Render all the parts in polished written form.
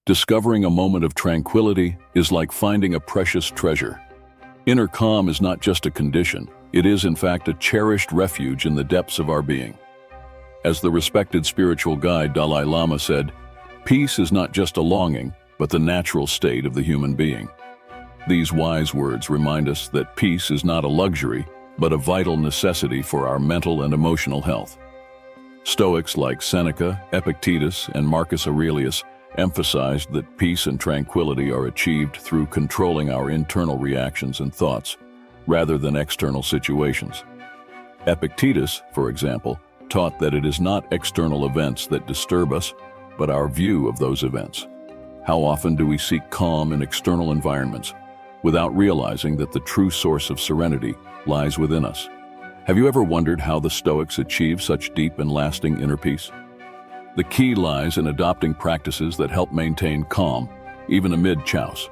Discovering a moment of tranquility is like finding a precious treasure. Inner calm is not just a condition, it is in fact a cherished refuge in the depths of our being. As the respected spiritual guide Dalai Lama said, peace is not just a longing, but the natural state of the human being. These wise words remind us that peace is not a luxury, but a vital necessity for our mental and emotional health. Stoics like Seneca, Epictetus, and Marcus Aurelius emphasized that peace and tranquility are achieved through controlling our internal reactions and thoughts, rather than external situations. Epictetus, for example, taught that it is not external events that disturb us, but our view of those events. How often do we seek calm in external environments, without realizing that the true source of serenity lies within us? Have you ever wondered how the Stoics achieve such deep and lasting inner peace? The key lies in adopting practices that help maintain calm, even amid chaos.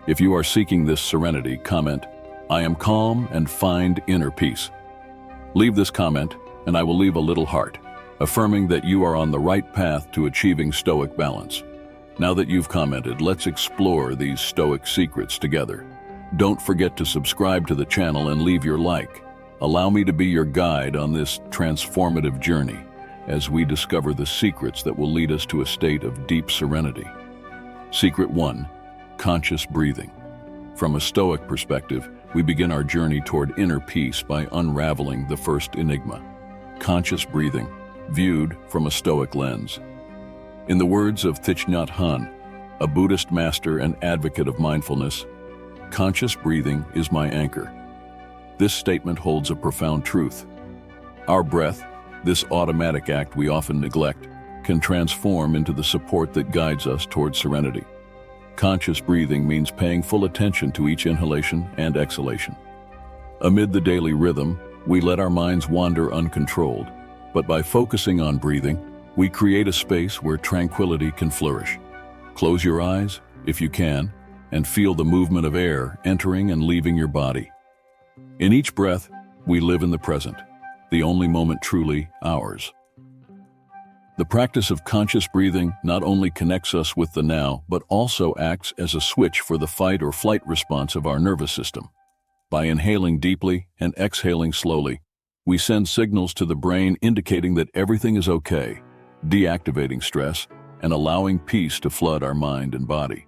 If you are seeking this serenity, comment, "I am calm and find inner peace." Leave this comment, and I will leave a little heart, affirming that you are on the right path to achieving Stoic balance. Now that you've commented, let's explore these Stoic secrets together. Don't forget to subscribe to the channel and leave your like. Allow me to be your guide on this transformative journey as we discover the secrets that will lead us to a state of deep serenity. Secret 1. Conscious breathing. From a Stoic perspective, we begin our journey toward inner peace by unraveling the first enigma: conscious breathing, viewed from a Stoic lens. In the words of Thich Nhat Hanh, a Buddhist master and advocate of mindfulness, "Conscious breathing is my anchor." This statement holds a profound truth. Our breath, this automatic act we often neglect, can transform into the support that guides us towards serenity. Conscious breathing means paying full attention to each inhalation and exhalation. Amid the daily rhythm, we let our minds wander uncontrolled, but by focusing on breathing, we create a space where tranquility can flourish. Close your eyes, if you can, and feel the movement of air entering and leaving your body. In each breath, we live in the present, the only moment truly ours. The practice of conscious breathing not only connects us with the now, but also acts as a switch for the fight or flight response of our nervous system. By inhaling deeply and exhaling slowly, we send signals to the brain indicating that everything is okay, deactivating stress and allowing peace to flood our mind and body.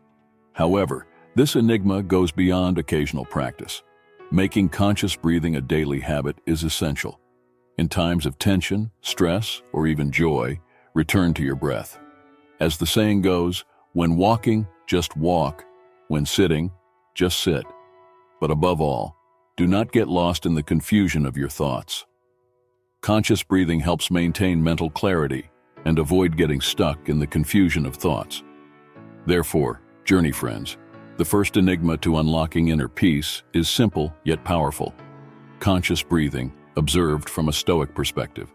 However, this enigma goes beyond occasional practice. Making conscious breathing a daily habit is essential. In times of tension, stress, or even joy, return to your breath. As the saying goes, when walking, just walk. When sitting, just sit. But above all, do not get lost in the confusion of your thoughts. Conscious breathing helps maintain mental clarity and avoid getting stuck in the confusion of thoughts. Therefore, journey friends, the first enigma to unlocking inner peace is simple yet powerful: conscious breathing, observed from a Stoic perspective.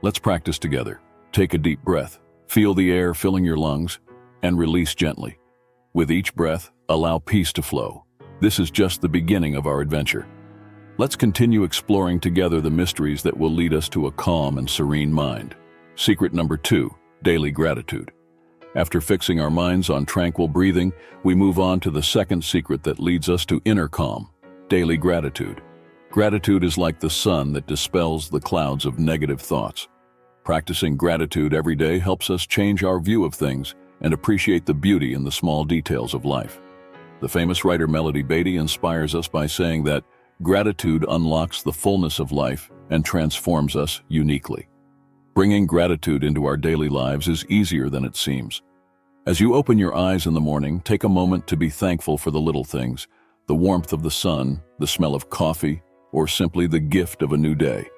Let's practice together. Take a deep breath, feel the air filling your lungs, and release gently. With each breath, allow peace to flow. This is just the beginning of our adventure. Let's continue exploring together the mysteries that will lead us to a calm and serene mind. Secret number 2, daily gratitude. After fixing our minds on tranquil breathing, we move on to the second secret that leads us to inner calm: daily gratitude. Gratitude is like the sun that dispels the clouds of negative thoughts. Practicing gratitude every day helps us change our view of things and appreciate the beauty in the small details of life. The famous writer Melody Beattie inspires us by saying that gratitude unlocks the fullness of life and transforms us uniquely. Bringing gratitude into our daily lives is easier than it seems. As you open your eyes in the morning, take a moment to be thankful for the little things: the warmth of the sun, the smell of coffee, or simply the gift of a new day.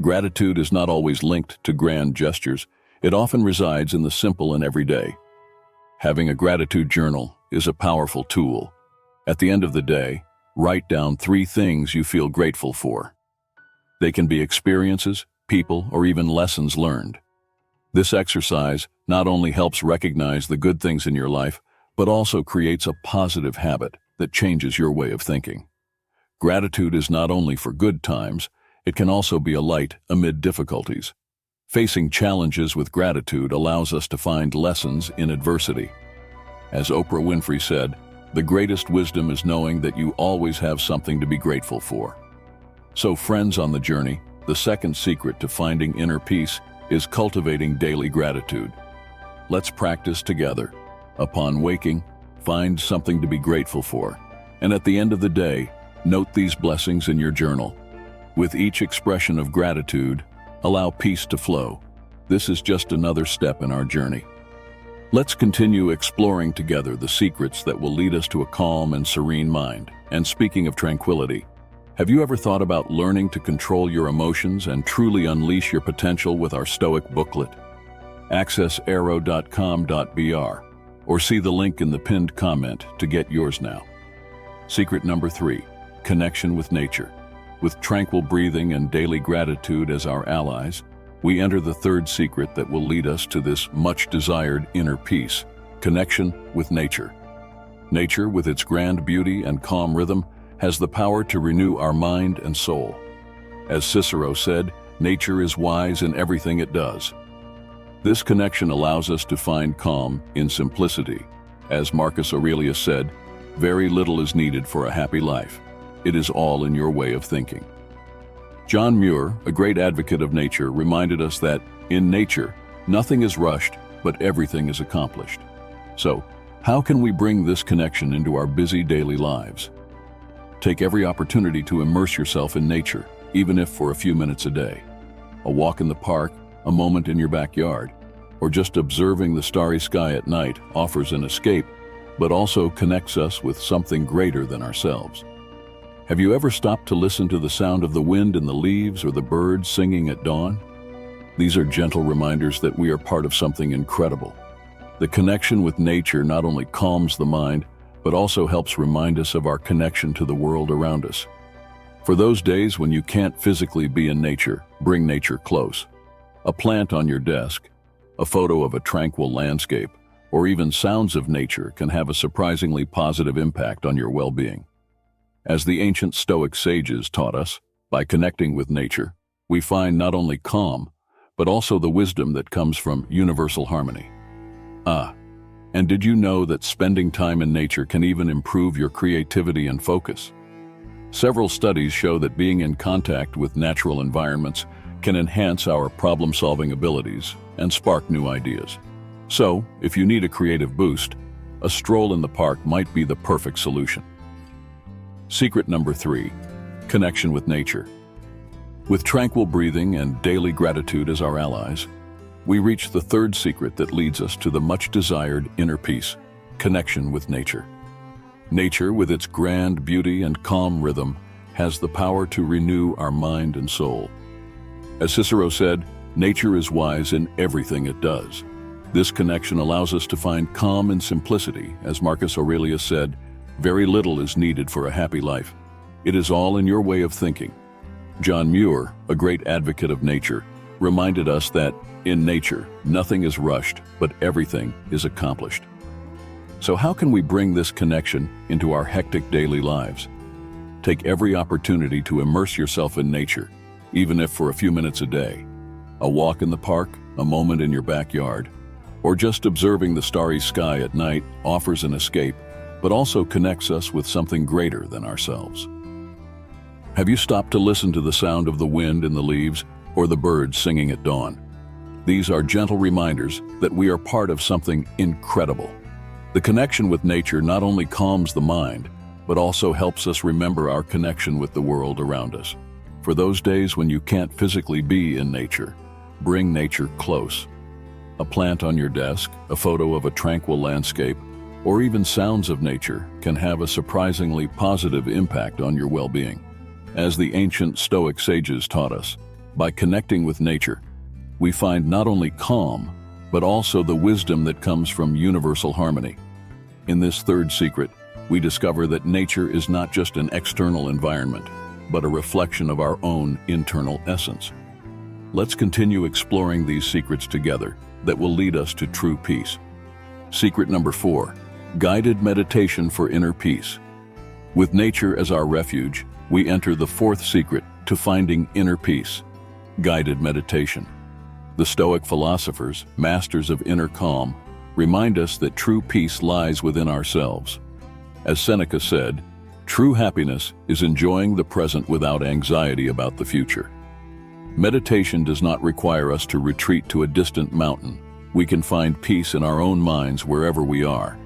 Gratitude is not always linked to grand gestures. It often resides in the simple and everyday. Having a gratitude journal is a powerful tool. At the end of the day, write down 3 things you feel grateful for. They can be experiences, people, or even lessons learned. This exercise not only helps recognize the good things in your life, but also creates a positive habit that changes your way of thinking. Gratitude is not only for good times, it can also be a light amid difficulties. Facing challenges with gratitude allows us to find lessons in adversity. As Oprah Winfrey said, the greatest wisdom is knowing that you always have something to be grateful for. So friends on the journey, the second secret to finding inner peace is cultivating daily gratitude. Let's practice together. Upon waking, find something to be grateful for. And at the end of the day, note these blessings in your journal. With each expression of gratitude, allow peace to flow. This is just another step in our journey. Let's continue exploring together the secrets that will lead us to a calm and serene mind. And speaking of tranquility, have you ever thought about learning to control your emotions and truly unleash your potential with our Stoic booklet? Access arrow.com.br or see the link in the pinned comment to get yours now. Secret number 3, connection with nature. With tranquil breathing and daily gratitude as our allies, we enter the third secret that will lead us to this much-desired inner peace, connection with nature. Nature, with its grand beauty and calm rhythm, has the power to renew our mind and soul. As Cicero said, nature is wise in everything it does. This connection allows us to find calm in simplicity. As Marcus Aurelius said, very little is needed for a happy life. It is all in your way of thinking. John Muir, a great advocate of nature, reminded us that, in nature, nothing is rushed, but everything is accomplished. So, how can we bring this connection into our busy daily lives? Take every opportunity to immerse yourself in nature, even if for a few minutes a day. A walk in the park, a moment in your backyard, or just observing the starry sky at night offers an escape, but also connects us with something greater than ourselves. Have you ever stopped to listen to the sound of the wind in the leaves or the birds singing at dawn? These are gentle reminders that we are part of something incredible. The connection with nature not only calms the mind, but also helps remind us of our connection to the world around us. For those days when you can't physically be in nature, bring nature close. A plant on your desk, a photo of a tranquil landscape, or even sounds of nature can have a surprisingly positive impact on your well-being. As the ancient Stoic sages taught us, by connecting with nature, we find not only calm, but also the wisdom that comes from universal harmony. And did you know that spending time in nature can even improve your creativity and focus? Several studies show that being in contact with natural environments can enhance our problem-solving abilities and spark new ideas. So, if you need a creative boost, a stroll in the park might be the perfect solution. Secret number 3, connection with nature. With tranquil breathing and daily gratitude as our allies, we reach the third secret that leads us to the much-desired inner peace, connection with nature. Nature, with its grand beauty and calm rhythm, has the power to renew our mind and soul. As Cicero said, nature is wise in everything it does. This connection allows us to find calm in simplicity. As Marcus Aurelius said, very little is needed for a happy life. It is all in your way of thinking. John Muir, a great advocate of nature, reminded us that, in nature, nothing is rushed, but everything is accomplished. So how can we bring this connection into our hectic daily lives? Take every opportunity to immerse yourself in nature, even if for a few minutes a day. A walk in the park, a moment in your backyard, or just observing the starry sky at night offers an escape, but also connects us with something greater than ourselves. Have you stopped to listen to the sound of the wind in the leaves or the birds singing at dawn? These are gentle reminders that we are part of something incredible. The connection with nature not only calms the mind, but also helps us remember our connection with the world around us. For those days when you can't physically be in nature, bring nature close. A plant on your desk, a photo of a tranquil landscape, or even sounds of nature can have a surprisingly positive impact on your well-being. As the ancient Stoic sages taught us, by connecting with nature, we find not only calm, but also the wisdom that comes from universal harmony. In this third secret, we discover that nature is not just an external environment, but a reflection of our own internal essence. Let's continue exploring these secrets together that will lead us to true peace. Secret number 4, guided meditation for inner peace. With nature as our refuge, we enter the fourth secret to finding inner peace, guided meditation. The Stoic philosophers, masters of inner calm, remind us that true peace lies within ourselves. As Seneca said, true happiness is enjoying the present without anxiety about the future. Meditation does not require us to retreat to a distant mountain. We can find peace in our own minds wherever we are.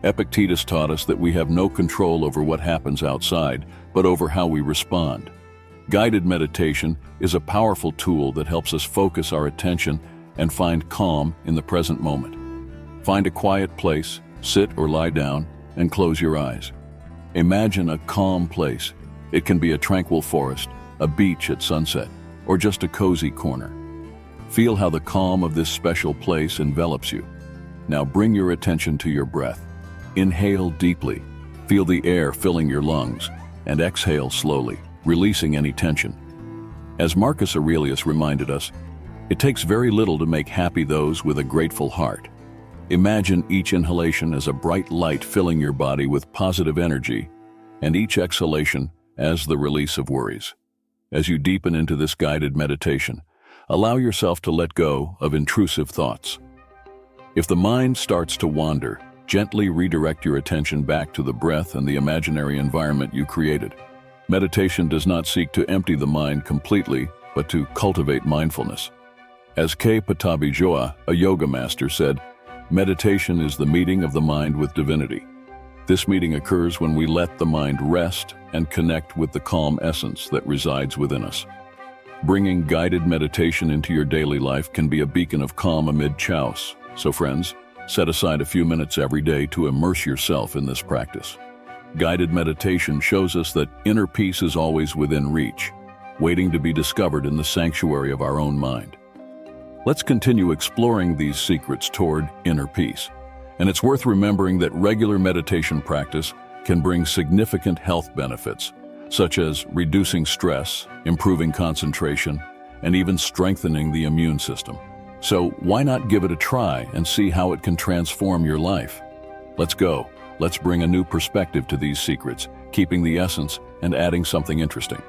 Epictetus taught us that we have no control over what happens outside, but over how we respond. Guided meditation is a powerful tool that helps us focus our attention and find calm in the present moment. Find a quiet place, sit or lie down, and close your eyes. Imagine a calm place. It can be a tranquil forest, a beach at sunset, or just a cozy corner. Feel how the calm of this special place envelops you. Now bring your attention to your breath. Inhale deeply, feel the air filling your lungs, and exhale slowly, releasing any tension. As Marcus Aurelius reminded us, it takes very little to make happy those with a grateful heart. Imagine each inhalation as a bright light filling your body with positive energy, and each exhalation as the release of worries. As you deepen into this guided meditation, allow yourself to let go of intrusive thoughts. If the mind starts to wander, gently redirect your attention back to the breath and the imaginary environment you created. Meditation does not seek to empty the mind completely, but to cultivate mindfulness. As K. Pattabhi Joa, a yoga master, said, meditation is the meeting of the mind with divinity. This meeting occurs when we let the mind rest and connect with the calm essence that resides within us. Bringing guided meditation into your daily life can be a beacon of calm amid chaos. So friends, set aside a few minutes every day to immerse yourself in this practice. Guided meditation shows us that inner peace is always within reach, waiting to be discovered in the sanctuary of our own mind. Let's continue exploring these secrets toward inner peace. And it's worth remembering that regular meditation practice can bring significant health benefits, such as reducing stress, improving concentration, and even strengthening the immune system. So why not give it a try and see how it can transform your life? Let's go. Let's bring a new perspective to these secrets, keeping the essence and adding something interesting.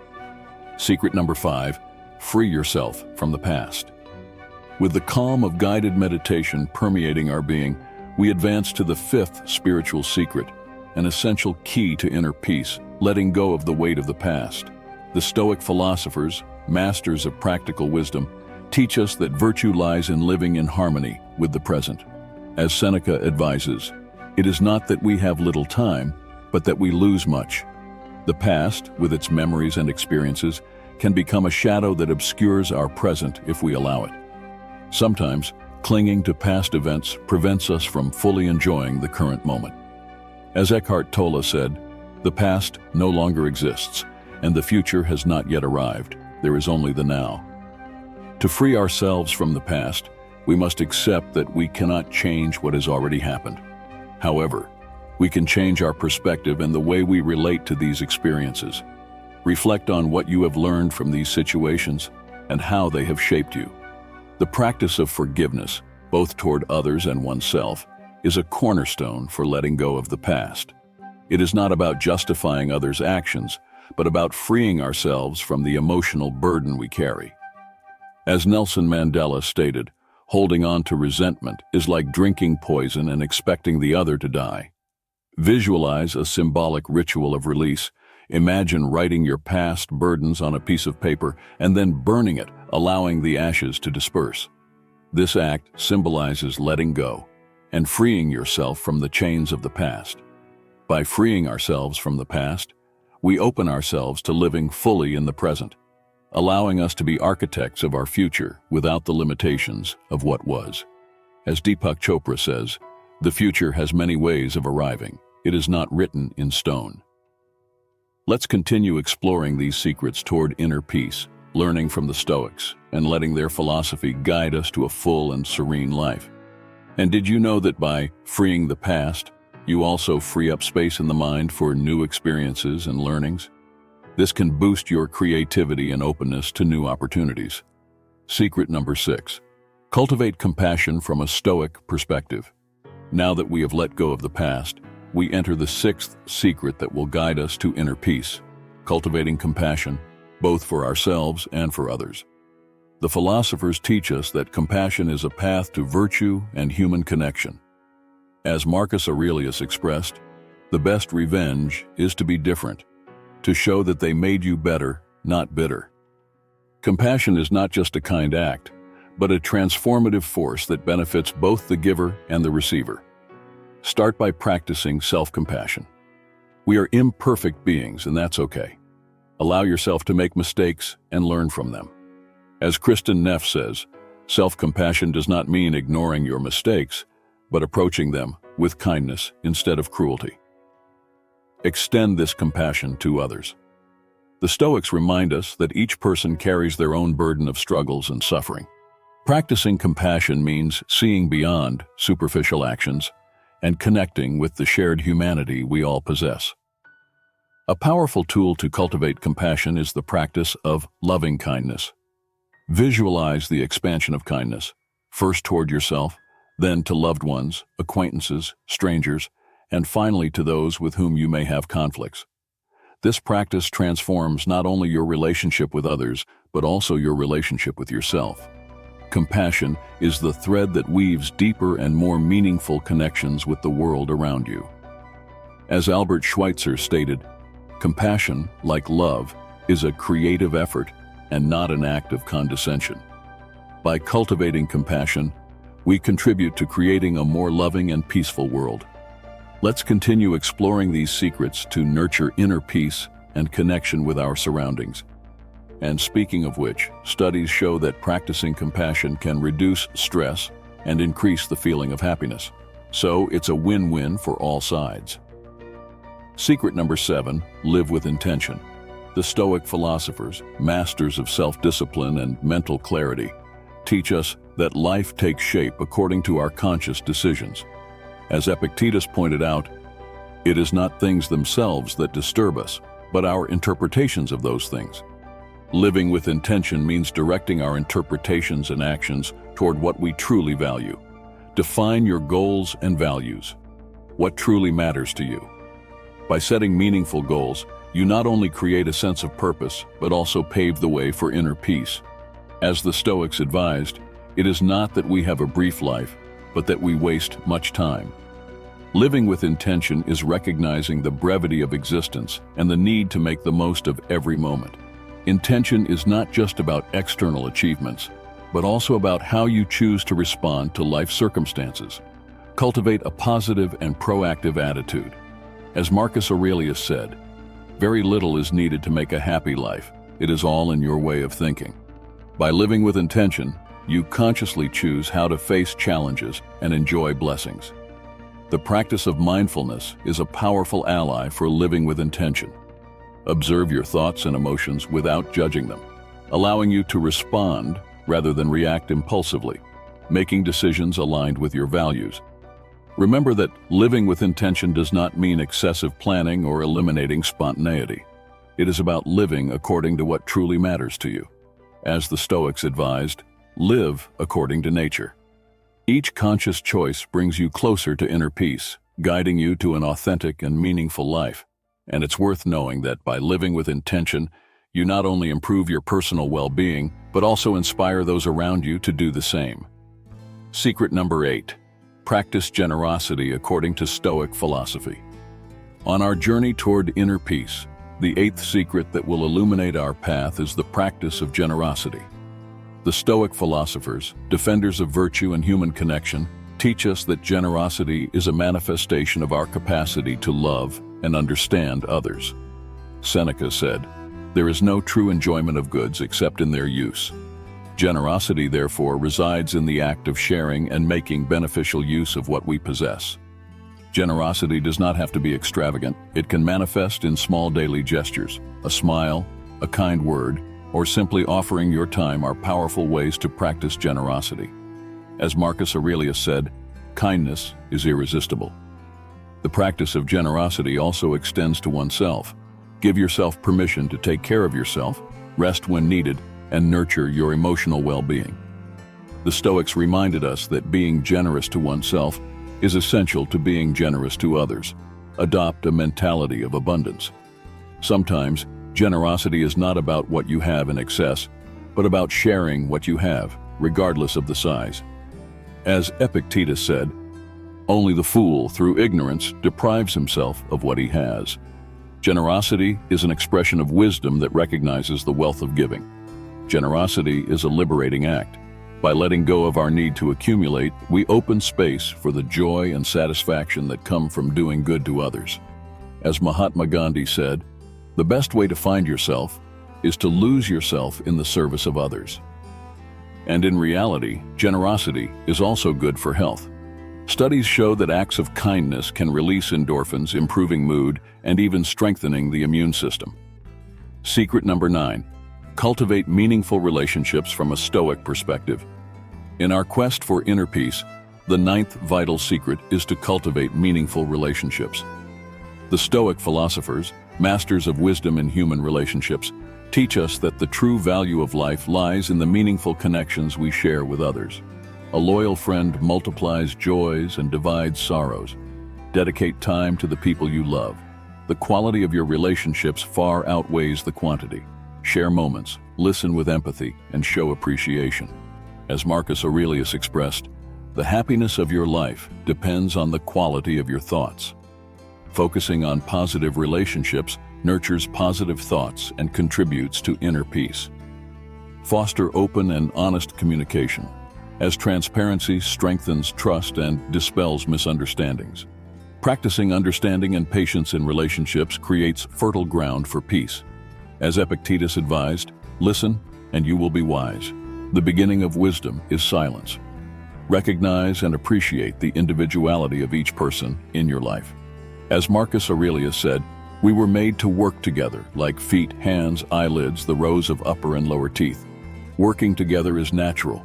Secret number 5, free yourself from the past. With the calm of guided meditation permeating our being, we advance to the 5th spiritual secret, an essential key to inner peace, letting go of the weight of the past. The Stoic philosophers, masters of practical wisdom, teach us that virtue lies in living in harmony with the present. As Seneca advises, it is not that we have little time, but that we lose much. The past, with its memories and experiences, can become a shadow that obscures our present if we allow it. Sometimes, clinging to past events prevents us from fully enjoying the current moment. As Eckhart Tolle said, the past no longer exists, and the future has not yet arrived. There is only the now. To free ourselves from the past, we must accept that we cannot change what has already happened. However, we can change our perspective and the way we relate to these experiences. Reflect on what you have learned from these situations and how they have shaped you. The practice of forgiveness, both toward others and oneself, is a cornerstone for letting go of the past. It is not about justifying others' actions, but about freeing ourselves from the emotional burden we carry. As Nelson Mandela stated, holding on to resentment is like drinking poison and expecting the other to die. Visualize a symbolic ritual of release. Imagine writing your past burdens on a piece of paper and then burning it, allowing the ashes to disperse. This act symbolizes letting go and freeing yourself from the chains of the past. By freeing ourselves from the past, we open ourselves to living fully in the present, allowing us to be architects of our future without the limitations of what was. As Deepak Chopra says, the future has many ways of arriving. It is not written in stone. Let's continue exploring these secrets toward inner peace, learning from the Stoics, and letting their philosophy guide us to a full and serene life. And did you know that by freeing the past, you also free up space in the mind for new experiences and learnings? This can boost your creativity and openness to new opportunities. Secret number 6. Cultivate compassion from a Stoic perspective. Now that we have let go of the past, we enter the 6th secret that will guide us to inner peace, cultivating compassion, both for ourselves and for others. The philosophers teach us that compassion is a path to virtue and human connection. As Marcus Aurelius expressed, the best revenge is to be different, to show that they made you better, not bitter. Compassion is not just a kind act, but a transformative force that benefits both the giver and the receiver. Start by practicing self-compassion. We are imperfect beings, and that's okay. Allow yourself to make mistakes and learn from them. As Kristen Neff says, self-compassion does not mean ignoring your mistakes, but approaching them with kindness instead of cruelty. Extend this compassion to others. The Stoics remind us that each person carries their own burden of struggles and suffering. Practicing compassion means seeing beyond superficial actions and connecting with the shared humanity we all possess. A powerful tool to cultivate compassion is the practice of loving kindness. Visualize the expansion of kindness, first toward yourself, then to loved ones, acquaintances, strangers, and finally to those with whom you may have conflicts. This practice transforms not only your relationship with others, but also your relationship with yourself. Compassion is the thread that weaves deeper and more meaningful connections with the world around you. As Albert Schweitzer stated, compassion, like love, is a creative effort and not an act of condescension. By cultivating compassion, we contribute to creating a more loving and peaceful world. Let's continue exploring these secrets to nurture inner peace and connection with our surroundings. And speaking of which, studies show that practicing compassion can reduce stress and increase the feeling of happiness. So it's a win-win for all sides. Secret number 7, live with intention. The Stoic philosophers, masters of self-discipline and mental clarity, teach us that life takes shape according to our conscious decisions. As Epictetus pointed out, it is not things themselves that disturb us, but our interpretations of those things. Living with intention means directing our interpretations and actions toward what we truly value. Define your goals and values. What truly matters to you? By setting meaningful goals, you not only create a sense of purpose, but also pave the way for inner peace. As the Stoics advised, it is not that we have a brief life, but that we waste much time. Living with intention is recognizing the brevity of existence and the need to make the most of every moment. Intention is not just about external achievements, but also about how you choose to respond to life circumstances. Cultivate a positive and proactive attitude. As Marcus Aurelius said, very little is needed to make a happy life. It is all in your way of thinking. By living with intention, you consciously choose how to face challenges and enjoy blessings. The practice of mindfulness is a powerful ally for living with intention. Observe your thoughts and emotions without judging them, allowing you to respond rather than react impulsively, making decisions aligned with your values. Remember that living with intention does not mean excessive planning or eliminating spontaneity. It is about living according to what truly matters to you. As the Stoics advised, live according to nature. Each conscious choice brings you closer to inner peace, guiding you to an authentic and meaningful life. And it's worth knowing that by living with intention, you not only improve your personal well-being, but also inspire those around you to do the same. Secret number 8, practice generosity according to Stoic philosophy. On our journey toward inner peace, the 8th secret that will illuminate our path is the practice of generosity. The Stoic philosophers, defenders of virtue and human connection, teach us that generosity is a manifestation of our capacity to love and understand others. Seneca said, "There is no true enjoyment of goods except in their use." Generosity, therefore, resides in the act of sharing and making beneficial use of what we possess. Generosity does not have to be extravagant. It can manifest in small daily gestures. A smile, a kind word, or simply offering your time are powerful ways to practice generosity. As Marcus Aurelius said, kindness is irresistible. The practice of generosity also extends to oneself. Give yourself permission to take care of yourself, rest when needed, and nurture your emotional well-being. The Stoics reminded us that being generous to oneself is essential to being generous to others. Adopt a mentality of abundance. Sometimes, generosity is not about what you have in excess, but about sharing what you have, regardless of the size. As Epictetus said, Only the fool, through ignorance, deprives himself of what he has. Generosity is an expression of wisdom that recognizes the wealth of giving. Generosity is a liberating act. By letting go of our need to accumulate, we open space for the joy and satisfaction that come from doing good to others. As Mahatma Gandhi said, the best way to find yourself is to lose yourself in the service of others. And in reality, generosity is also good for health. Studies show that acts of kindness can release endorphins, improving mood, and even strengthening the immune system. Secret number 9. Cultivate meaningful relationships from a Stoic perspective. In our quest for inner peace, the 9th vital secret is to cultivate meaningful relationships. The Stoic philosophers, masters of wisdom in human relationships, teach us that the true value of life lies in the meaningful connections we share with others. A loyal friend multiplies joys and divides sorrows. Dedicate time to the people you love. The quality of your relationships far outweighs the quantity. Share moments, listen with empathy, and show appreciation. As Marcus Aurelius expressed, the happiness of your life depends on the quality of your thoughts. Focusing on positive relationships nurtures positive thoughts and contributes to inner peace. Foster open and honest communication, as transparency strengthens trust and dispels misunderstandings. Practicing understanding and patience in relationships creates fertile ground for peace. As Epictetus advised, listen and you will be wise. The beginning of wisdom is silence. Recognize and appreciate the individuality of each person in your life. As Marcus Aurelius said, we were made to work together, like feet, hands, eyelids, the rows of upper and lower teeth. Working together is natural.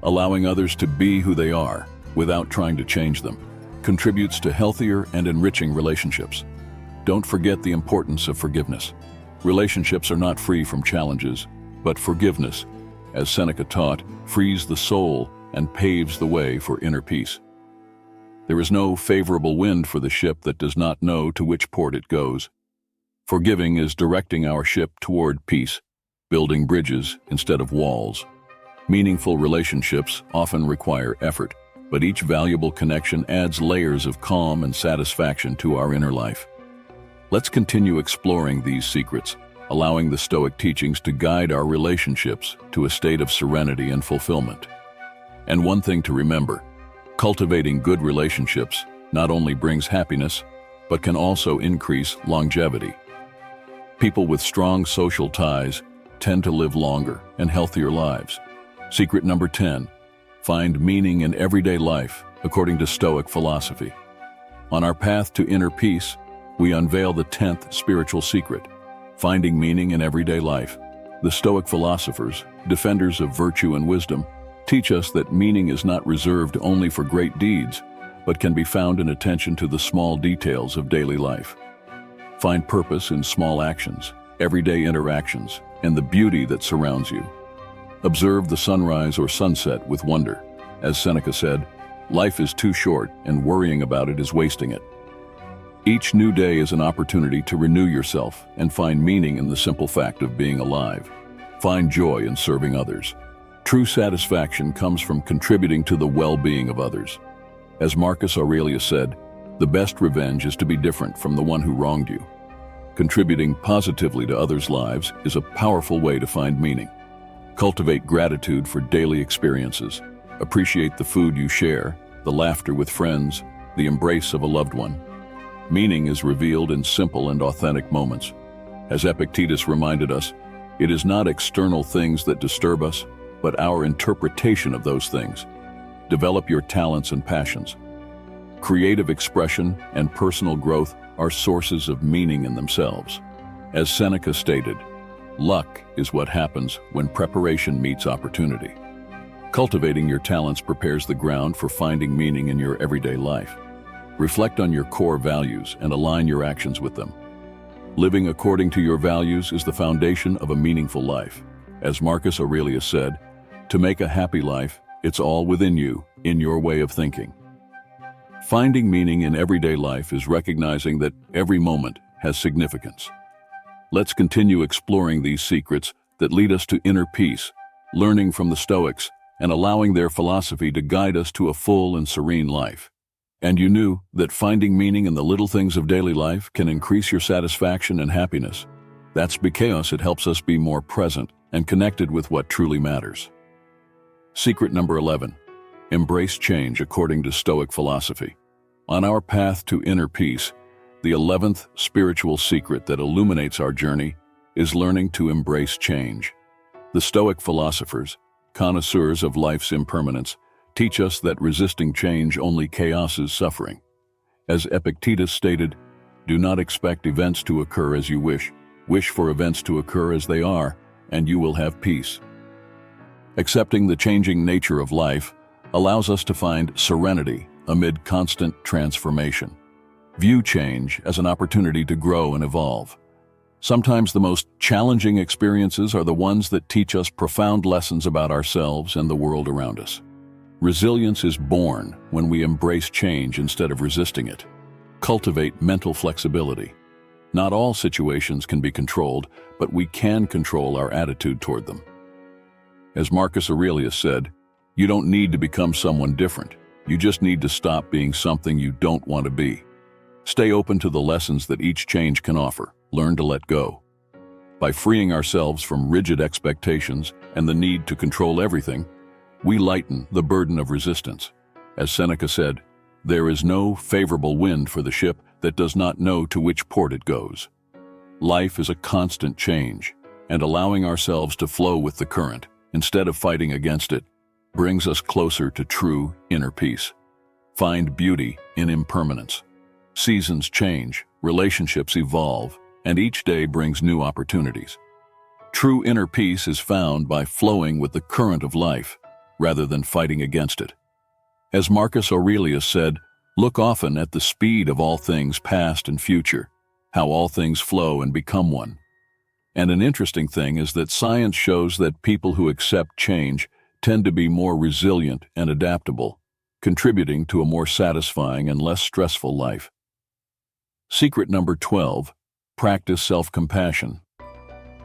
Allowing others to be who they are, without trying to change them, contributes to healthier and enriching relationships. Don't forget the importance of forgiveness. Relationships are not free from challenges, but forgiveness, as Seneca taught, frees the soul and paves the way for inner peace. There is no favorable wind for the ship that does not know to which port it goes. Forgiving is directing our ship toward peace, building bridges instead of walls. Meaningful relationships often require effort, but each valuable connection adds layers of calm and satisfaction to our inner life. Let's continue exploring these secrets, allowing the Stoic teachings to guide our relationships to a state of serenity and fulfillment. And one thing to remember, cultivating good relationships not only brings happiness, but can also increase longevity. People with strong social ties tend to live longer and healthier lives. Secret number 10, find meaning in everyday life according to Stoic philosophy. On our path to inner peace, we unveil the 10th spiritual secret, finding meaning in everyday life. The Stoic philosophers, defenders of virtue and wisdom, teach us that meaning is not reserved only for great deeds, but can be found in attention to the small details of daily life. Find purpose in small actions, everyday interactions, and the beauty that surrounds you. Observe the sunrise or sunset with wonder. As Seneca said, life is too short and worrying about it is wasting it. Each new day is an opportunity to renew yourself and find meaning in the simple fact of being alive. Find joy in serving others. True satisfaction comes from contributing to the well-being of others. As Marcus Aurelius said, the best revenge is to be different from the one who wronged you. Contributing positively to others' lives is a powerful way to find meaning. Cultivate gratitude for daily experiences. Appreciate the food you share, the laughter with friends, the embrace of a loved one. Meaning is revealed in simple and authentic moments. As Epictetus reminded us, it is not external things that disturb us, but our interpretation of those things. Develop your talents and passions. Creative expression and personal growth are sources of meaning in themselves. As Seneca stated, luck is what happens when preparation meets opportunity. Cultivating your talents prepares the ground for finding meaning in your everyday life. Reflect on your core values and align your actions with them. Living according to your values is the foundation of a meaningful life. As Marcus Aurelius said, to make a happy life, it's all within you, in your way of thinking. Finding meaning in everyday life is recognizing that every moment has significance. Let's continue exploring these secrets that lead us to inner peace, learning from the Stoics and allowing their philosophy to guide us to a full and serene life. And you knew that finding meaning in the little things of daily life can increase your satisfaction and happiness. That's because it helps us be more present and connected with what truly matters. Secret number 11. Embrace change according to Stoic philosophy. On our path to inner peace, the 11th spiritual secret that illuminates our journey is learning to embrace change. The Stoic philosophers, connoisseurs of life's impermanence, teach us that resisting change only chaoses suffering. As Epictetus stated, do not expect events to occur as you wish for events to occur as they are, and you will have peace. Accepting the changing nature of life allows us to find serenity amid constant transformation. View change as an opportunity to grow and evolve. Sometimes the most challenging experiences are the ones that teach us profound lessons about ourselves and the world around us. Resilience is born when we embrace change instead of resisting it. Cultivate mental flexibility. Not all situations can be controlled, but we can control our attitude toward them. As Marcus Aurelius said, you don't need to become someone different. You just need to stop being something you don't want to be. Stay open to the lessons that each change can offer. Learn to let go. By freeing ourselves from rigid expectations and the need to control everything, we lighten the burden of resistance. As Seneca said, there is no favorable wind for the ship that does not know to which port it goes. Life is a constant change, and allowing ourselves to flow with the current, instead of fighting against it, brings us closer to true inner peace. Find beauty in impermanence. Seasons change, relationships evolve, and each day brings new opportunities. True inner peace is found by flowing with the current of life, rather than fighting against it. As Marcus Aurelius said, look often at the speed of all things past and future, how all things flow and become one. And an interesting thing is that science shows that people who accept change tend to be more resilient and adaptable, contributing to a more satisfying and less stressful life. Secret number 12, practice self-compassion.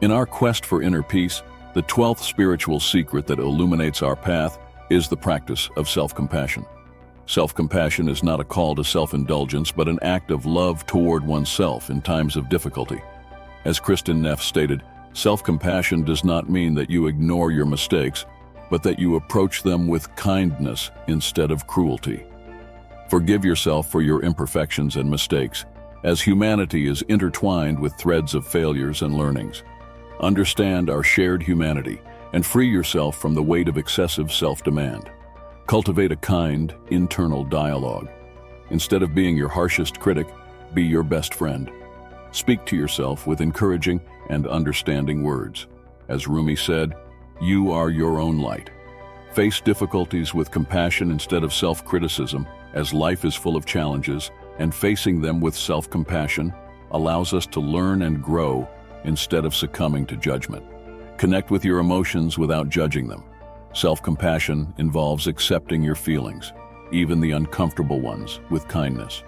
In our quest for inner peace, the 12th spiritual secret that illuminates our path is the practice of self-compassion. Self-compassion is not a call to self-indulgence, but an act of love toward oneself in times of difficulty. As Kristen Neff stated, self-compassion does not mean that you ignore your mistakes, but that you approach them with kindness instead of cruelty. Forgive yourself for your imperfections and mistakes, as humanity is intertwined with threads of failures and learnings. Understand our shared humanity and free yourself from the weight of excessive self-demand. Cultivate a kind, internal dialogue. Instead of being your harshest critic, be your best friend. Speak to yourself with encouraging and understanding words. As Rumi said, you are your own light. Face difficulties with compassion instead of self-criticism, as life is full of challenges, and facing them with self-compassion allows us to learn and grow instead of succumbing to judgment. Connect with your emotions without judging them. Self-compassion involves accepting your feelings, even the uncomfortable ones, with kindness.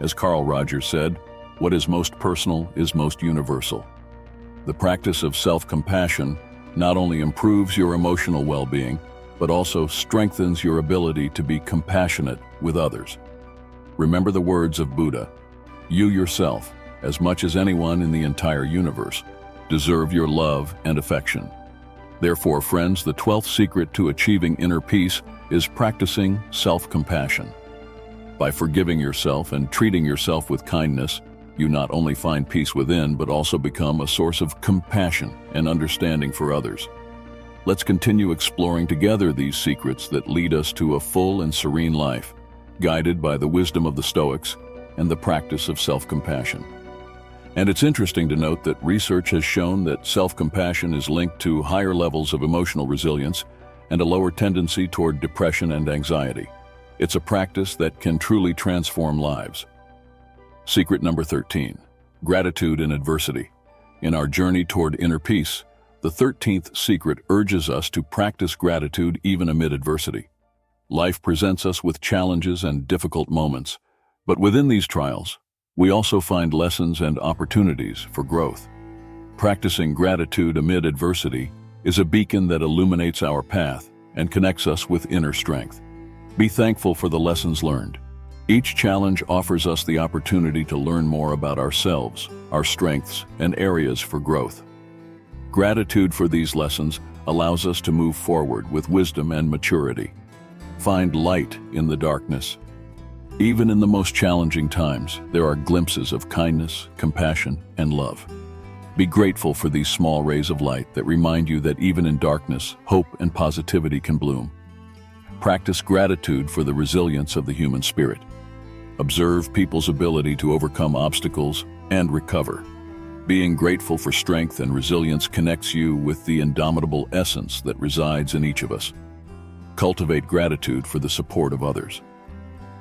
As Carl Rogers said, what is most personal is most universal. The practice of self-compassion not only improves your emotional well-being, but also strengthens your ability to be compassionate with others. Remember the words of Buddha, you yourself, as much as anyone in the entire universe, deserve your love and affection. Therefore, friends, the 12th secret to achieving inner peace is practicing self-compassion. By forgiving yourself and treating yourself with kindness, you not only find peace within, but also become a source of compassion and understanding for others. Let's continue exploring together these secrets that lead us to a full and serene life, guided by the wisdom of the Stoics and the practice of self-compassion. And it's interesting to note that research has shown that self-compassion is linked to higher levels of emotional resilience and a lower tendency toward depression and anxiety. It's a practice that can truly transform lives. Secret number 13, gratitude in adversity. In our journey toward inner peace, the 13th secret urges us to practice gratitude even amid adversity. Life presents us with challenges and difficult moments, but within these trials, we also find lessons and opportunities for growth. Practicing gratitude amid adversity is a beacon that illuminates our path and connects us with inner strength. Be thankful for the lessons learned. Each challenge offers us the opportunity to learn more about ourselves, our strengths, and areas for growth. Gratitude for these lessons allows us to move forward with wisdom and maturity. Find light in the darkness. Even in the most challenging times, there are glimpses of kindness, compassion, and love. Be grateful for these small rays of light that remind you that even in darkness, hope and positivity can bloom. Practice gratitude for the resilience of the human spirit. Observe people's ability to overcome obstacles and recover. Being grateful for strength and resilience connects you with the indomitable essence that resides in each of us. Cultivate gratitude for the support of others.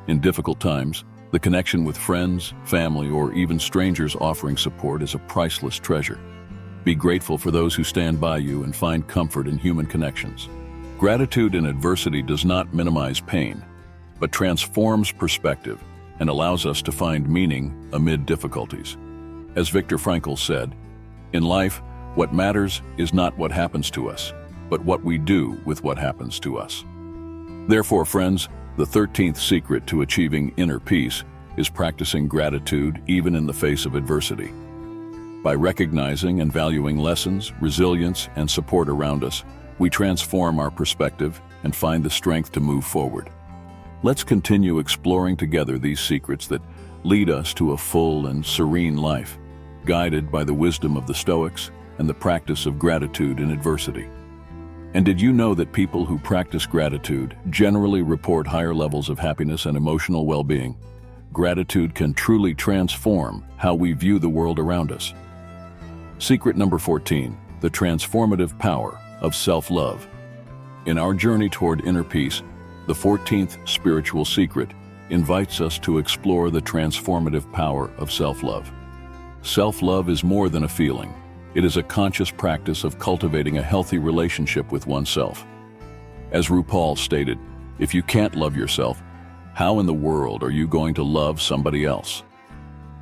In difficult times, the connection with friends, family, or even strangers offering support is a priceless treasure. Be grateful for those who stand by you and find comfort in human connections. Gratitude in adversity does not minimize pain, but transforms perspective and allows us to find meaning amid difficulties. As Viktor Frankl said, "In life, what matters is not what happens to us, but what we do with what happens to us." Therefore, friends, the 13th secret to achieving inner peace is practicing gratitude even in the face of adversity. By recognizing and valuing lessons, resilience, and support around us, we transform our perspective and find the strength to move forward. Let's continue exploring together these secrets that lead us to a full and serene life, guided by the wisdom of the Stoics and the practice of gratitude in adversity. And did you know that people who practice gratitude generally report higher levels of happiness and emotional well-being? Gratitude can truly transform how we view the world around us. Secret number 14, the transformative power of self-love. In our journey toward inner peace, the 14th spiritual secret invites us to explore the transformative power of self-love. Self-love is more than a feeling. It is a conscious practice of cultivating a healthy relationship with oneself. As RuPaul stated, if you can't love yourself, how in the world are you going to love somebody else?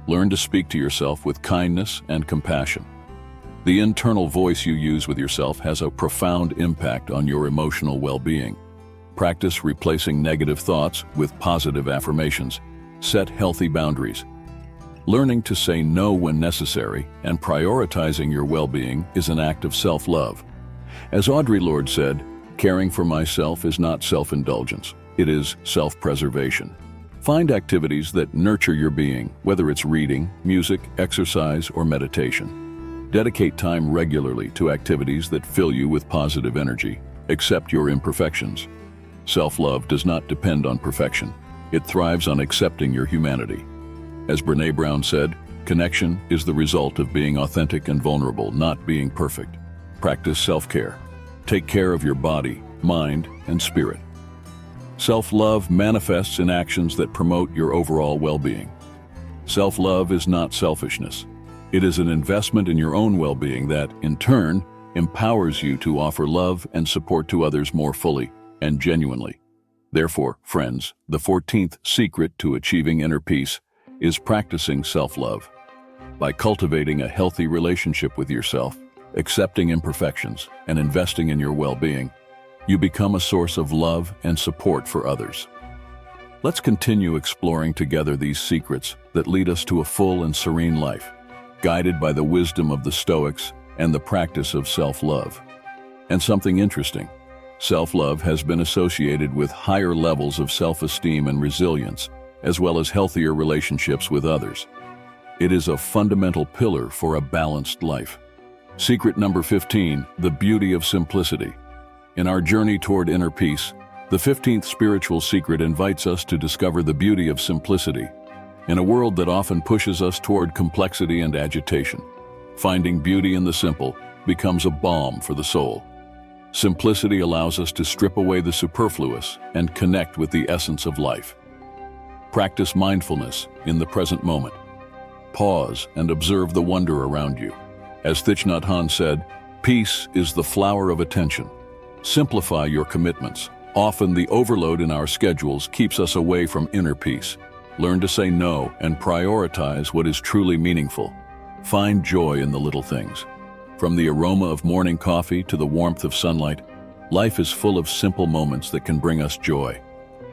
Learn to speak to yourself with kindness and compassion. The internal voice you use with yourself has a profound impact on your emotional well-being. Practice replacing negative thoughts with positive affirmations. Set healthy boundaries. Learning to say no when necessary and prioritizing your well-being is an act of self-love. As Audre Lorde said, caring for myself is not self-indulgence, it is self-preservation. Find activities that nurture your being, whether it's reading, music, exercise, or meditation. Dedicate time regularly to activities that fill you with positive energy. Accept your imperfections. Self-love does not depend on perfection. It thrives on accepting your humanity. As Brené Brown said, connection is the result of being authentic and vulnerable, not being perfect. Practice self-care. Take care of your body, mind, and spirit. Self-love manifests in actions that promote your overall well-being. Self-love is not selfishness. It is an investment in your own well-being that, in turn, empowers you to offer love and support to others more fully and genuinely. Therefore, friends, the 14th secret to achieving inner peace is practicing self-love. By cultivating a healthy relationship with yourself, accepting imperfections, and investing in your well-being, you become a source of love and support for others. Let's continue exploring together these secrets that lead us to a full and serene life, guided by the wisdom of the Stoics and the practice of self-love. And something interesting, self-love has been associated with higher levels of self-esteem and resilience, as well as healthier relationships with others. It is a fundamental pillar for a balanced life. Secret number 15, the beauty of simplicity. In our journey toward inner peace, the 15th spiritual secret invites us to discover the beauty of simplicity. In a world that often pushes us toward complexity and agitation, finding beauty in the simple becomes a balm for the soul. Simplicity allows us to strip away the superfluous and connect with the essence of life. Practice mindfulness in the present moment. Pause and observe the wonder around you. As Thich Nhat Hanh said, peace is the flower of attention. Simplify your commitments. Often the overload in our schedules keeps us away from inner peace. Learn to say no and prioritize what is truly meaningful. Find joy in the little things. From the aroma of morning coffee to the warmth of sunlight, life is full of simple moments that can bring us joy.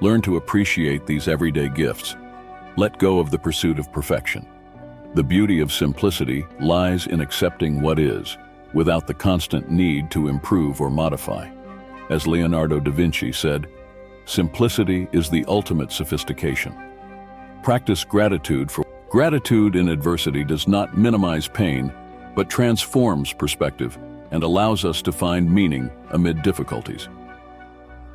Learn to appreciate these everyday gifts Let go of the pursuit of perfection. The beauty of simplicity lies in accepting what is, without the constant need to improve or modify. As Leonardo da Vinci said, simplicity is the ultimate sophistication. Practice gratitude for gratitude in adversity does not minimize pain, but transforms perspective and allows us to find meaning amid difficulties.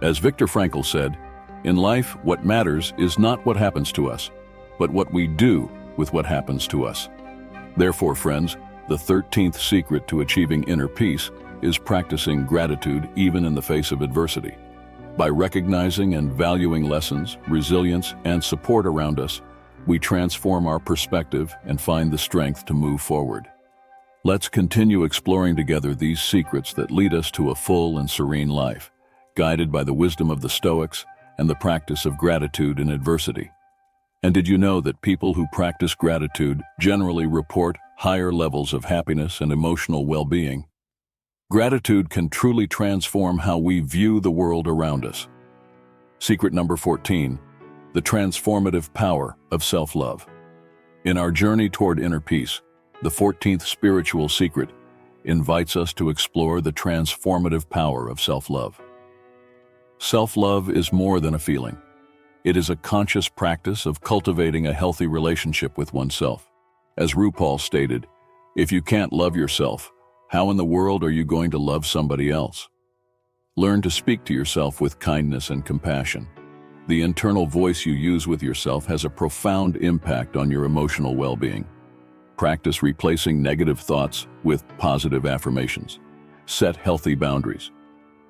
As Viktor Frankl said, in life, what matters is not what happens to us, but what we do with what happens to us. Therefore, friends, the 13th secret to achieving inner peace is practicing gratitude even in the face of adversity. By recognizing and valuing lessons, resilience, and support around us, we transform our perspective and find the strength to move forward. Let's continue exploring together these secrets that lead us to a full and serene life, guided by the wisdom of the Stoics and the practice of gratitude in adversity. And did you know that people who practice gratitude generally report higher levels of happiness and emotional well-being? Gratitude can truly transform how we view the world around us. Secret number 14, the transformative power of self-love. In our journey toward inner peace, the 14th spiritual secret invites us to explore the transformative power of self-love. Self-love is more than a feeling. It is a conscious practice of cultivating a healthy relationship with oneself. As RuPaul stated, if you can't love yourself, how in the world are you going to love somebody else? Learn to speak to yourself with kindness and compassion. The internal voice you use with yourself has a profound impact on your emotional well-being. Practice replacing negative thoughts with positive affirmations. Set healthy boundaries.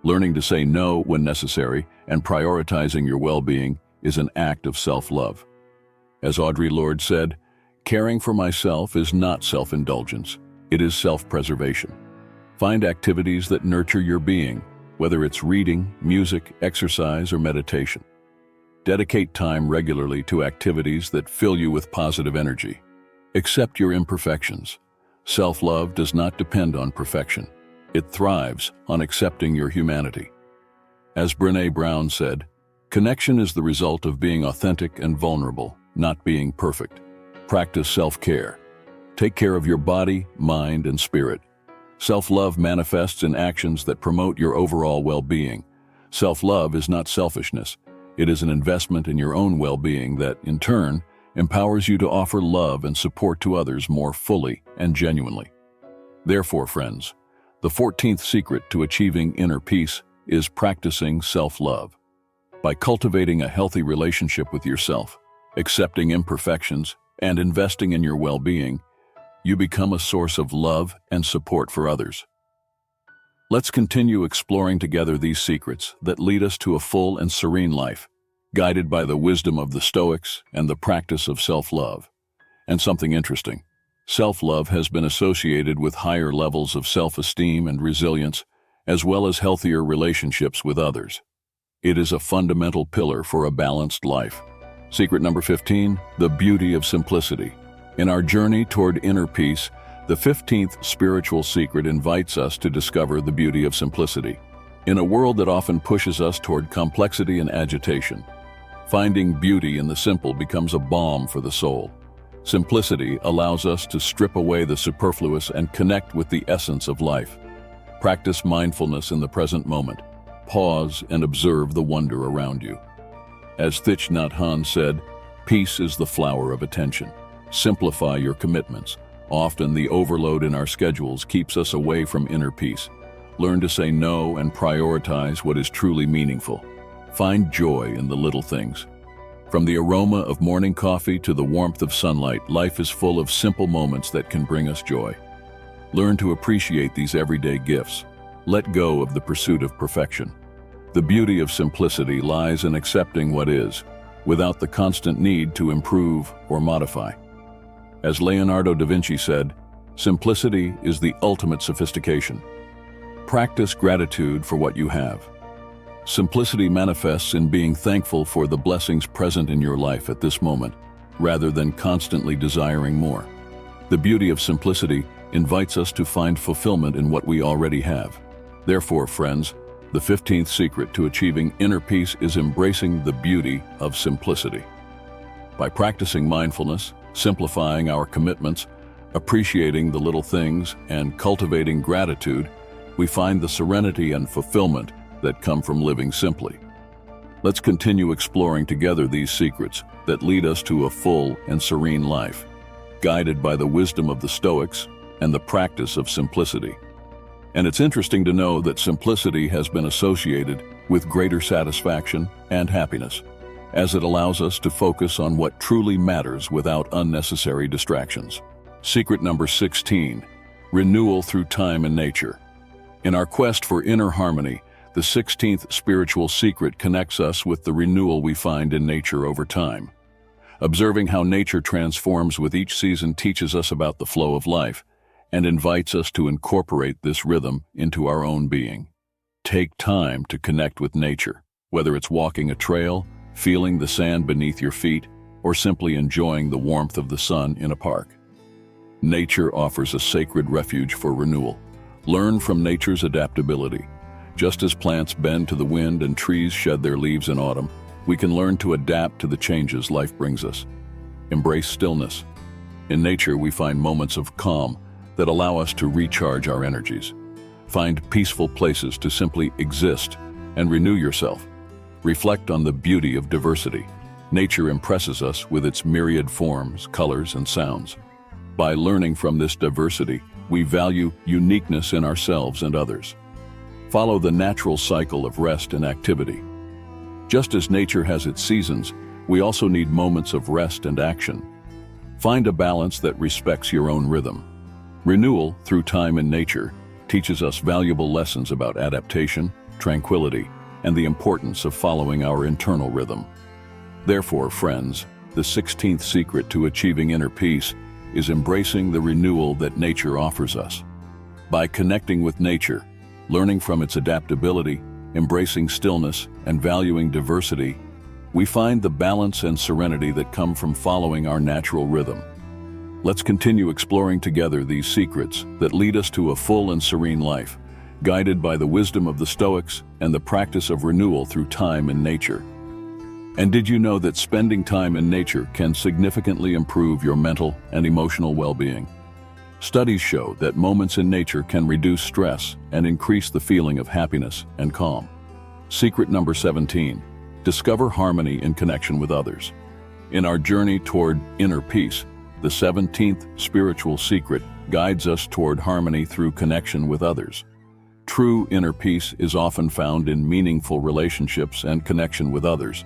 Learning to say no when necessary and prioritizing your well-being is an act of self-love. As Audre Lorde said, caring for myself is not self-indulgence, it is self-preservation. Find activities that nurture your being, whether it's reading, music, exercise, or meditation. Dedicate time regularly to activities that fill you with positive energy. Accept your imperfections. Self-love does not depend on perfection. It thrives on accepting your humanity. As Brené Brown said, connection is the result of being authentic and vulnerable, not being perfect. Practice self-care. Take care of your body, mind, and spirit. Self-love manifests in actions that promote your overall well-being. Self-love is not selfishness. It is an investment in your own well-being that, in turn, empowers you to offer love and support to others more fully and genuinely. Therefore, friends, the 14th secret to achieving inner peace is practicing self-love. By cultivating a healthy relationship with yourself, accepting imperfections, and investing in your well-being, you become a source of love and support for others. Let's continue exploring together these secrets that lead us to a full and serene life, guided by the wisdom of the Stoics and the practice of self-love. And something interesting, self-love has been associated with higher levels of self-esteem and resilience, as well as healthier relationships with others. It is a fundamental pillar for a balanced life. Secret number 15, the beauty of simplicity. In our journey toward inner peace, the 15th spiritual secret invites us to discover the beauty of simplicity. In a world that often pushes us toward complexity and agitation, finding beauty in the simple becomes a balm for the soul. Simplicity allows us to strip away the superfluous and connect with the essence of life. Practice mindfulness in the present moment. Pause and observe the wonder around you. As Thich Nhat Hanh said, peace is the flower of attention. Simplify your commitments. Often the overload in our schedules keeps us away from inner peace. Learn to say no and prioritize what is truly meaningful. Find joy in the little things. From the aroma of morning coffee to the warmth of sunlight, life is full of simple moments that can bring us joy. Learn to appreciate these everyday gifts. Let go of the pursuit of perfection. The beauty of simplicity lies in accepting what is, without the constant need to improve or modify. As Leonardo da Vinci said, simplicity is the ultimate sophistication. Practice gratitude for what you have. Simplicity manifests in being thankful for the blessings present in your life at this moment, rather than constantly desiring more. The beauty of simplicity invites us to find fulfillment in what we already have. Therefore, friends, the 15th secret to achieving inner peace is embracing the beauty of simplicity. By practicing mindfulness, simplifying our commitments, appreciating the little things, and cultivating gratitude, we find the serenity and fulfillment that come from living simply. Let's continue exploring together these secrets that lead us to a full and serene life, guided by the wisdom of the Stoics and the practice of simplicity. And it's interesting to know that simplicity has been associated with greater satisfaction and happiness, as it allows us to focus on what truly matters without unnecessary distractions. Secret number 16, renewal through time and nature. In our quest for inner harmony, the 16th spiritual secret connects us with the renewal we find in nature over time. Observing how nature transforms with each season teaches us about the flow of life and invites us to incorporate this rhythm into our own being. Take time to connect with nature, whether it's walking a trail, feeling the sand beneath your feet, or simply enjoying the warmth of the sun in a park. Nature offers a sacred refuge for renewal. Learn from nature's adaptability. Just as plants bend to the wind and trees shed their leaves in autumn, we can learn to adapt to the changes life brings us. Embrace stillness. In nature, we find moments of calm that allow us to recharge our energies. Find peaceful places to simply exist and renew yourself. Reflect on the beauty of diversity. Nature impresses us with its myriad forms, colors, and sounds. By learning from this diversity, we value uniqueness in ourselves and others. Follow the natural cycle of rest and activity. Just as nature has its seasons, we also need moments of rest and action. Find a balance that respects your own rhythm. Renewal through time and nature teaches us valuable lessons about adaptation, tranquility, and the importance of following our internal rhythm. Therefore, friends, the 16th secret to achieving inner peace is embracing the renewal that nature offers us. By connecting with nature, learning from its adaptability, embracing stillness, and valuing diversity, we find the balance and serenity that come from following our natural rhythm. Let's continue exploring together these secrets that lead us to a full and serene life, guided by the wisdom of the Stoics and the practice of renewal through time and nature. And did you know that spending time in nature can significantly improve your mental and emotional well-being? Studies show that moments in nature can reduce stress and increase the feeling of happiness and calm. Secret number 17, discover harmony in connection with others. In our journey toward inner peace, the 17th spiritual secret guides us toward harmony through connection with others. True inner peace is often found in meaningful relationships and connection with others.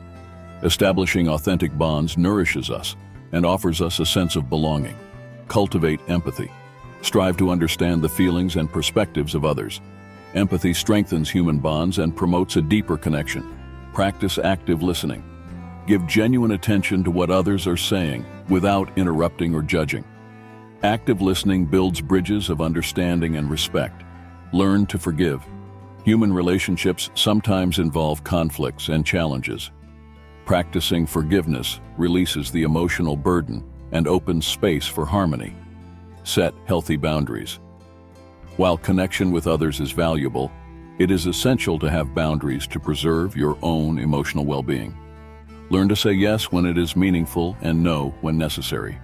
Establishing authentic bonds nourishes us and offers us a sense of belonging. Cultivate empathy. Strive to understand the feelings and perspectives of others. Empathy strengthens human bonds and promotes a deeper connection. Practice active listening. Give genuine attention to what others are saying without interrupting or judging. Active listening builds bridges of understanding and respect. Learn to forgive. Human relationships sometimes involve conflicts and challenges. Practicing forgiveness releases the emotional burden and opens space for harmony. Set healthy boundaries. While connection with others is valuable, it is essential to have boundaries to preserve your own emotional well-being. Learn to say yes when it is meaningful and no when necessary.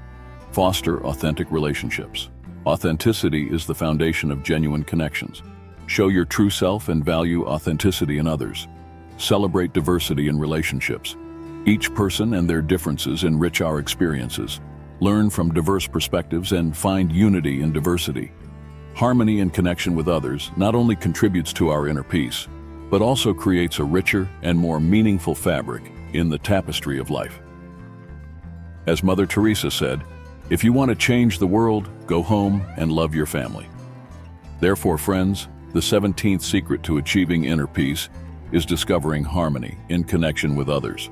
Foster authentic relationships. Authenticity is the foundation of genuine connections. Show your true self and value authenticity in others. Celebrate diversity in relationships. Each person and their differences enrich our experiences. Learn from diverse perspectives and find unity in diversity. Harmony and connection with others not only contributes to our inner peace, but also creates a richer and more meaningful fabric in the tapestry of life. As Mother Teresa said, if you want to change the world, go home and love your family. Therefore, friends, the 17th secret to achieving inner peace is discovering harmony in connection with others.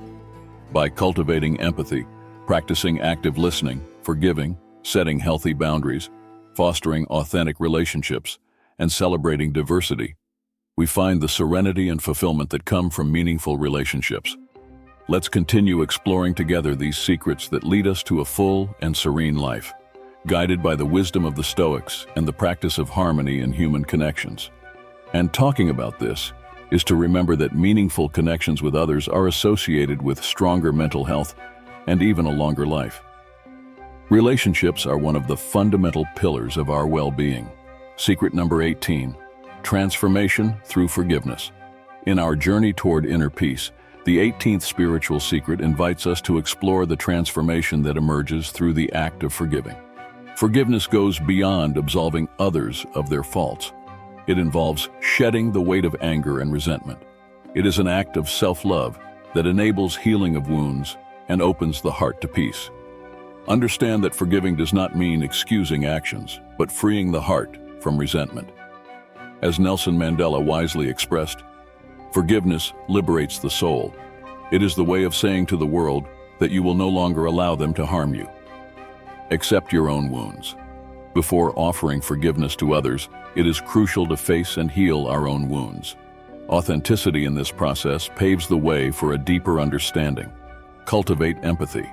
By cultivating empathy, practicing active listening, forgiving, setting healthy boundaries, fostering authentic relationships, and celebrating diversity, we find the serenity and fulfillment that come from meaningful relationships. Let's continue exploring together these secrets that lead us to a full and serene life, guided by the wisdom of the Stoics and the practice of harmony in human connections. And talking about this is to remember that meaningful connections with others are associated with stronger mental health and even a longer life. Relationships are one of the fundamental pillars of our well-being. Secret number 18, transformation through forgiveness. In our journey toward inner peace, the 18th spiritual secret invites us to explore the transformation that emerges through the act of forgiving. Forgiveness goes beyond absolving others of their faults. It involves shedding the weight of anger and resentment. It is an act of self-love that enables healing of wounds and opens the heart to peace. Understand that forgiving does not mean excusing actions, but freeing the heart from resentment. As Nelson Mandela wisely expressed, forgiveness liberates the soul. It is the way of saying to the world that you will no longer allow them to harm you. Accept your own wounds. Before offering forgiveness to others, it is crucial to face and heal our own wounds. Authenticity in this process paves the way for a deeper understanding. Cultivate empathy.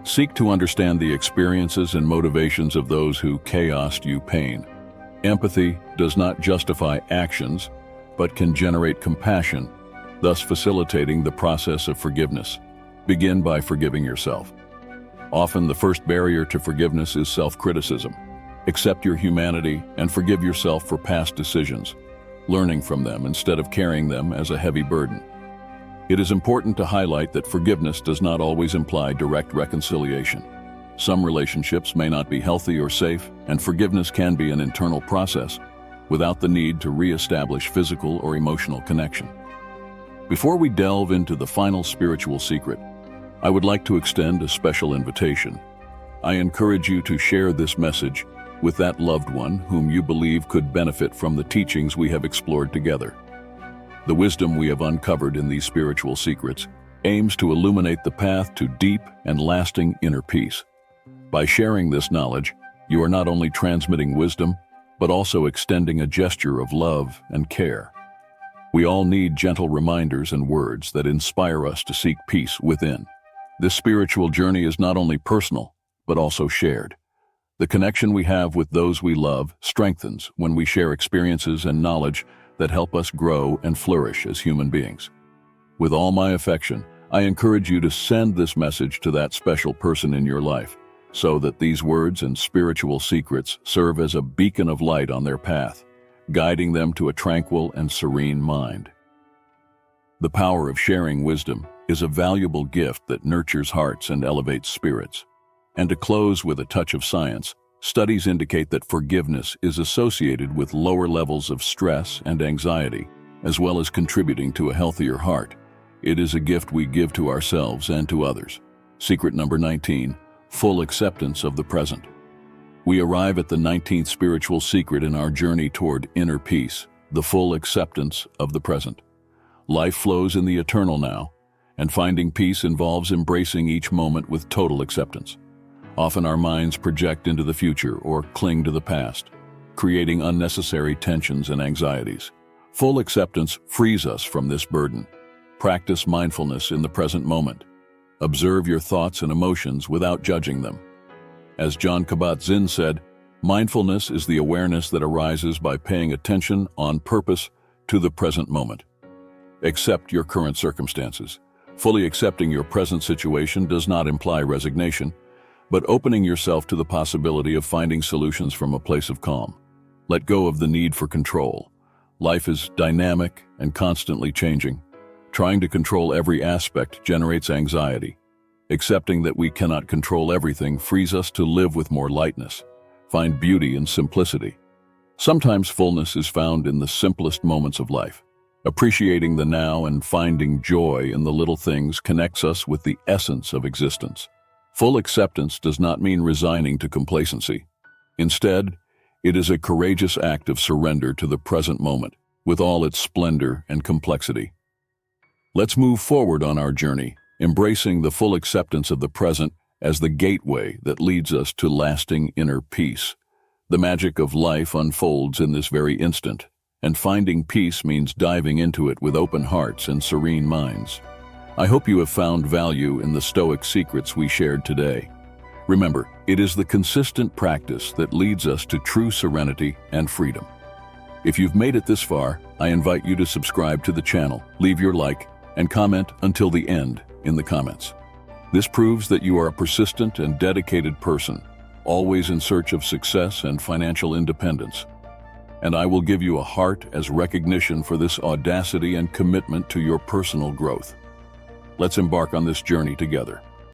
Seek to understand the experiences and motivations of those who caused you pain. Empathy does not justify actions, but can generate compassion, thus facilitating the process of forgiveness. Begin by forgiving yourself. Often the first barrier to forgiveness is self-criticism. Accept your humanity and forgive yourself for past decisions, learning from them instead of carrying them as a heavy burden. It is important to highlight that forgiveness does not always imply direct reconciliation. Some relationships may not be healthy or safe, and forgiveness can be an internal process without the need to re-establish physical or emotional connection. Before we delve into the final spiritual secret, I would like to extend a special invitation. I encourage you to share this message with that loved one whom you believe could benefit from the teachings we have explored together. The wisdom we have uncovered in these spiritual secrets aims to illuminate the path to deep and lasting inner peace. By sharing this knowledge, you are not only transmitting wisdom, but also extending a gesture of love and care. We all need gentle reminders and words that inspire us to seek peace within. This spiritual journey is not only personal, but also shared. The connection we have with those we love strengthens when we share experiences and knowledge that help us grow and flourish as human beings. With all my affection, I encourage you to send this message to that special person in your life, so that these words and spiritual secrets serve as a beacon of light on their path, guiding them to a tranquil and serene mind. The power of sharing wisdom is a valuable gift that nurtures hearts and elevates spirits. And to close with a touch of science, studies indicate that forgiveness is associated with lower levels of stress and anxiety, as well as contributing to a healthier heart. It is a gift we give to ourselves and to others. Secret number 19, full acceptance of the present. We arrive at the 19th spiritual secret in our journey toward inner peace, the full acceptance of the present. Life flows in the eternal now, and finding peace involves embracing each moment with total acceptance. Often our minds project into the future or cling to the past, creating unnecessary tensions and anxieties. Full acceptance frees us from this burden. Practice mindfulness in the present moment. Observe your thoughts and emotions without judging them. As Jon Kabat-Zinn said, mindfulness is the awareness that arises by paying attention on purpose to the present moment. Accept your current circumstances. Fully accepting your present situation does not imply resignation, but opening yourself to the possibility of finding solutions from a place of calm. Let go of the need for control. Life is dynamic and constantly changing. Trying to control every aspect generates anxiety. Accepting that we cannot control everything frees us to live with more lightness, find beauty in simplicity. Sometimes fullness is found in the simplest moments of life. Appreciating the now and finding joy in the little things connects us with the essence of existence. Full acceptance does not mean resigning to complacency. Instead, it is a courageous act of surrender to the present moment, with all its splendor and complexity. Let's move forward on our journey, embracing the full acceptance of the present as the gateway that leads us to lasting inner peace. The magic of life unfolds in this very instant, and finding peace means diving into it with open hearts and serene minds. I hope you have found value in the Stoic secrets we shared today. Remember, it is the consistent practice that leads us to true serenity and freedom. If you've made it this far, I invite you to subscribe to the channel, leave your like, and comment until the end in the comments. This proves that you are a persistent and dedicated person, always in search of success and financial independence. And I will give you a heart as recognition for this audacity and commitment to your personal growth. Let's embark on this journey together.